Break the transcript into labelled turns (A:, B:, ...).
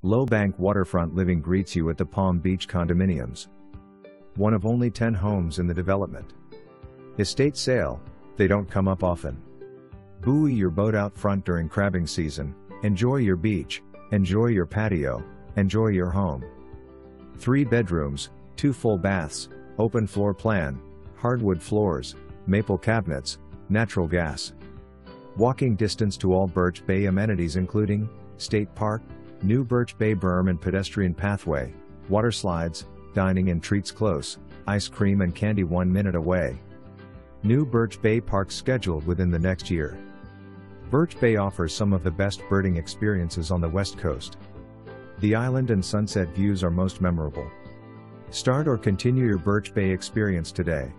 A: Low-bank waterfront living greets you at the Palm Beach Condominiums. One of only 10 homes in the development. Estate sale, they don't come up often. Buoy your boat out front during crabbing season, enjoy your beach, enjoy your patio, enjoy your home. 3 bedrooms, 2 full baths, open floor plan, hardwood floors, maple cabinets, natural gas. Walking distance to all Birch Bay amenities including State Park, new Birch Bay Berm and pedestrian pathway, Waterslides, dining and treats close, ice cream and candy 1 minute away. New Birch Bay Park scheduled within the next year. Birch Bay offers some of the best birding experiences on the West Coast. The island and sunset views are most memorable. Start or continue your Birch Bay experience today.